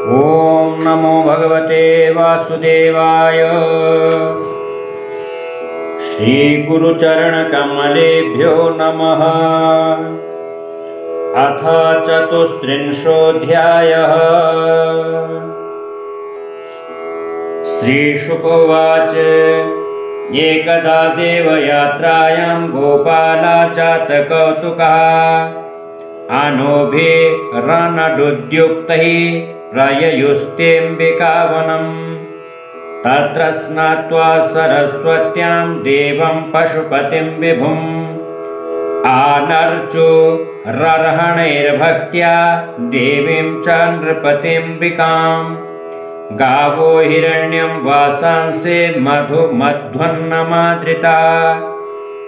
ओम नमो भगवते वासुदेवाय। श्री गुरुचरणकमलेभ्यो नमः। अथ चतुस्त्रिंशोऽध्यायः। श्रीशुक उवाच। एकदा देवयात्रायां गोपालाजातकौतुकः अनोभिरनडुद्युक्तैः प्रययुस्तेऽम्बिकावनम्। तत्र स्नात्वा सरस्वत्यां देवं पशुपतिं विभुम् आनर्चुरर्हणैर्भक्त्या देवीं च नृपतिम्बिकाम्। गावो हिरण्यं वासांसे मधुमध्वन्नमादृता।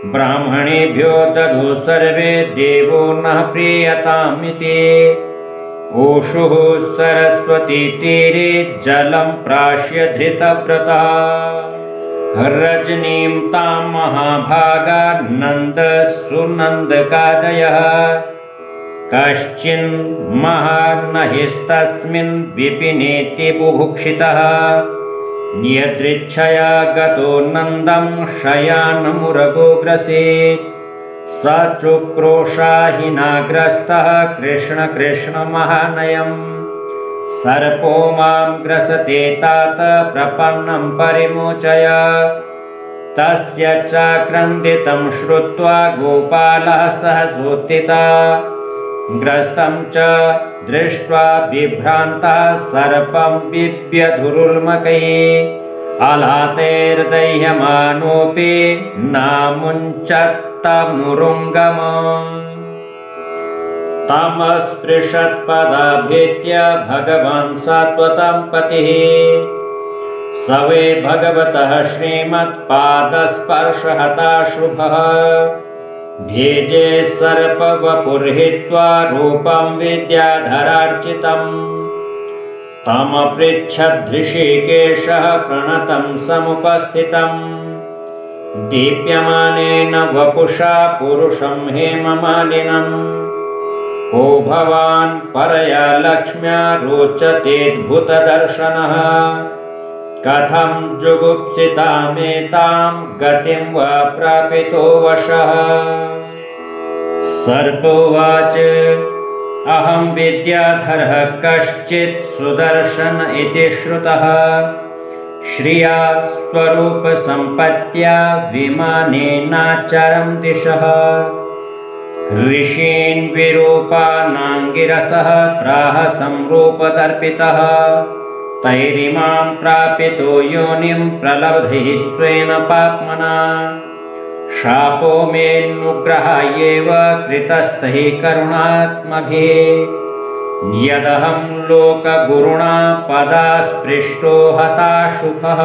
ब्राह्मणेभ्यो दधु सर्वे देवो नः प्रीयतामिति। ऊषुः सरस्वती तीरे जलं प्राश्य धृतव्रता। रजनीं तां महाभागा नन्दसुनन्दकादयः। कश्चिन्महानहिस्तस्मिन् विपिनेति बुभुक्षितः। यदृच्छया गतो नन्दं शयानमुरगोग्रसीत्। स चुक्रोशाहिनाग्रस्तः कृष्ण कृष्ण महानयम्। सर्पो मां ग्रसते तात प्रपन्नं परिमोचय। तस्य च क्रन्दितं श्रुत्वा गोपालः सहसोत्थितः। ग्रस्तं च दृष्ट्वा बिभ्रान्तः सर्पं बिभ्यधुरुल्मकैः। आलातैर्दह्यमानोऽपि नामुञ्चत्तमुरुङ्गम्। तमस्पृशत्पदाभेत्य भगवान् सात्वतं पतिः। स वै भगवतः श्रीमत्पादस्पर्शहता शुभः। भेजे सर्पवपुर्हित्वा रूपं विद्याधरार्चितम्। तमपृच्छद्धृषिकेशः प्रणतं समुपस्थितम्। दीप्यमानेन वपुषा पुरुषं हेममालिनम्। को भवान् परया लक्ष्म्या रोचतेऽद्भुतदर्शनः। कथं जुगुप्सितामेतां गतिं वा प्रापितो वशः। सर्प उवाच। अहं विद्याधरः कश्चित् सुदर्शन इति श्रुतः। श्रिया स्वरूपसम्पत्त्या विमानेनाचरं दिशः। ऋषीन् विरूपानाङ्गिरसः प्राह संरूपदर्पितः। तैरिमां प्रापितो योनिं प्रलब्धैः स्वेन पाप्मना। शापो मेऽनुग्रहायैव कृतस्तैः करुणात्मभिः। यदहं लोकगुरुणा पदास्पृष्टो हताशुभः।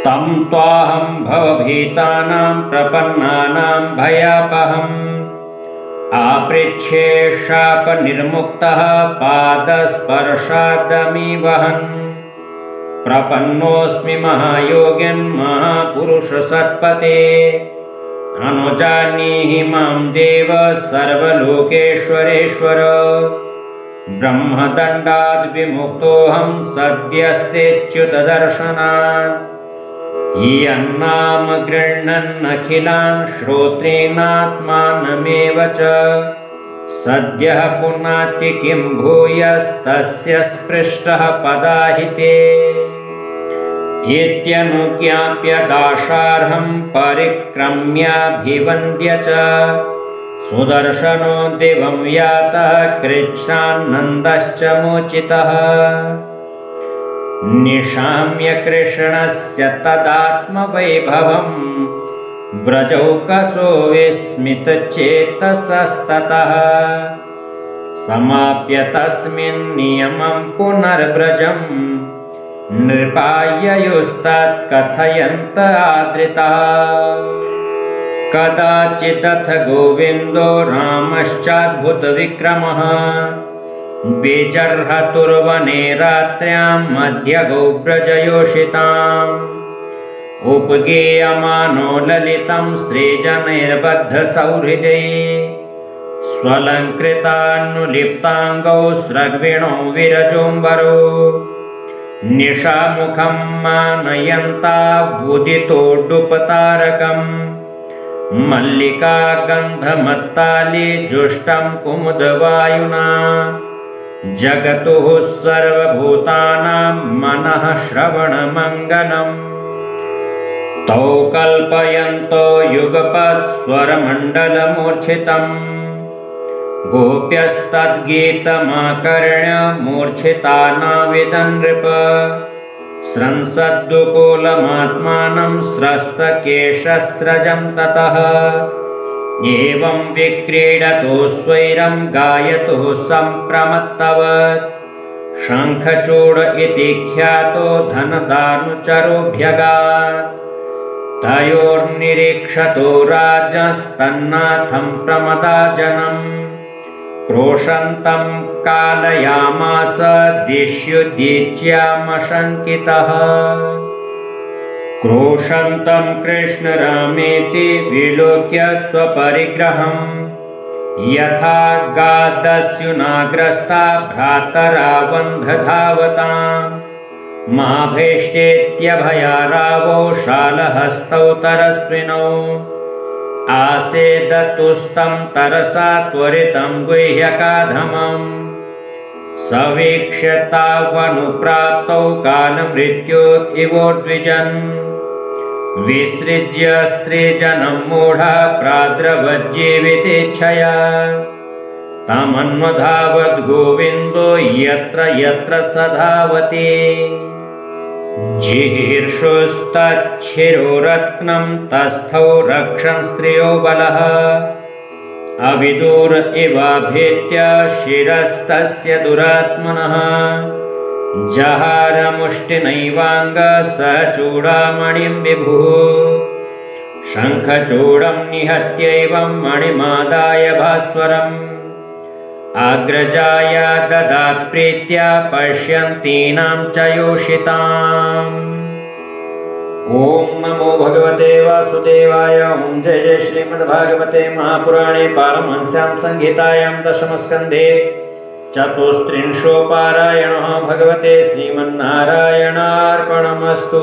तं त्वाहं भवभीतानां प्रपन्नानां भयापहम्। आपृच्छे शापनिर्मुक्तः पादस्पर्शादमीवहन्। प्रपन्नोऽस्मि महायोगिन् महापुरुषसत्पते। अनुजानीहि मां देव सर्वलोकेश्वरेश्वर। ब्रह्मदण्डाद् विमुक्तोऽहं सद्यस्तेऽच्युतदर्शनात्। यन्नाम गृह्णन्नखिलान् श्रोत्रेणात्मानमेव च। सद्यः पुनाति किं भूयस्तस्य स्पृष्टः पदाहिते। इत्यनुज्ञाप्य दाशार्हं परिक्रम्याभिवन्द्य च। सुदर्शनो दिवं यातः कृच्छ्रान्नन्दश्च मोचितः। निशाम्य कृष्णस्य तदात्मवैभवम्। व्रजौकसो विस्मितचेतसस्ततः। समाप्य तस्मिन् नियमं पुनर्व्रजम्। नृपाययुस्तत्कथयन्त आदृतः। कदाचिदथ गोविन्दो रामश्चाद्भुतविक्रमः। विजर्हतुर्वने रात्र्यां मध्यगौ व्रजयोषिताम्। उपगीयमानो ललितं स्त्रीजनैर्बद्धसौहृदैः। स्वलङ्कृतान्नुलिप्ताङ्गौ स्रग्विणो विरजोऽम्बरो निशामुखं मानयन्ता उदितोड्डुपतारकम् मल्लिका गन्धमत्ताली जुष्टं कुमुदवायुना जगतुः सर्वभूतानां मनः श्रवणमङ्गलम् तौ कल्पयन्तो युगपत् स्वरमण्डलमूर्छितम् गोप्यस्तद्गीतमाकर्ण्य मूर्छिता नाविदन् नृप स्रंसद्दुकूलमात्मानं स्रस्तकेशस्रजं ततः एवं विक्रीडतो स्वैरं गायतो सम्प्रमत्तवत् शङ्खचूड इति ख्यातो धनदानुचरोऽभ्यगात् तयोर्निरीक्षतो राजस्तन्नाथं प्रमदाजनम् क्रोशन्तं कालयामास दिश्युदीच्यामशङ्कितः क्रोशन्तं कृष्णरामेति विलोक्य स्वपरिग्रहम् यथा गादस्युनाग्रस्ता भ्रातरावन्धधावताम् माभेष्टेत्यभया रावो शालहस्तौ तरस्विनौ आसेदतुस्तं तरसा त्वरितं गुह्यकाधमम् सवीक्ष्य तावनुप्राप्तौ कालमृत्योरिवोर्द्विजन् विसृज्य स्त्रीजनं मूढा प्राद्रवज्जीवितेच्छया तमन्वधावद्गोविन्दो यत्र यत्र स धावति जिहीर्षुस्तच्छिरोरत्नं तस्थौ रक्षन् स्त्रियो बलः अविदुर इवाभीत्य शिरस्तस्य दुरात्मनः जहारमुष्टिनैवाङ्ग स चूडामणिं विभुः शङ्खचूडं निहत्यैवं मणिमादाय भास्वरम् अग्रजाय ददात् प्रीत्या पश्यन्तीनां च योषिताम्। ओम नमो भगवते वासुदेवाय। ओम जय जय श्रीमद्भागवते महापुराणे पारमहंस्यां संहितायां दशमस्कन्धे चतुस्त्रिंशोपारायणः भगवते श्रीमन्नारायणार्पणमस्तु।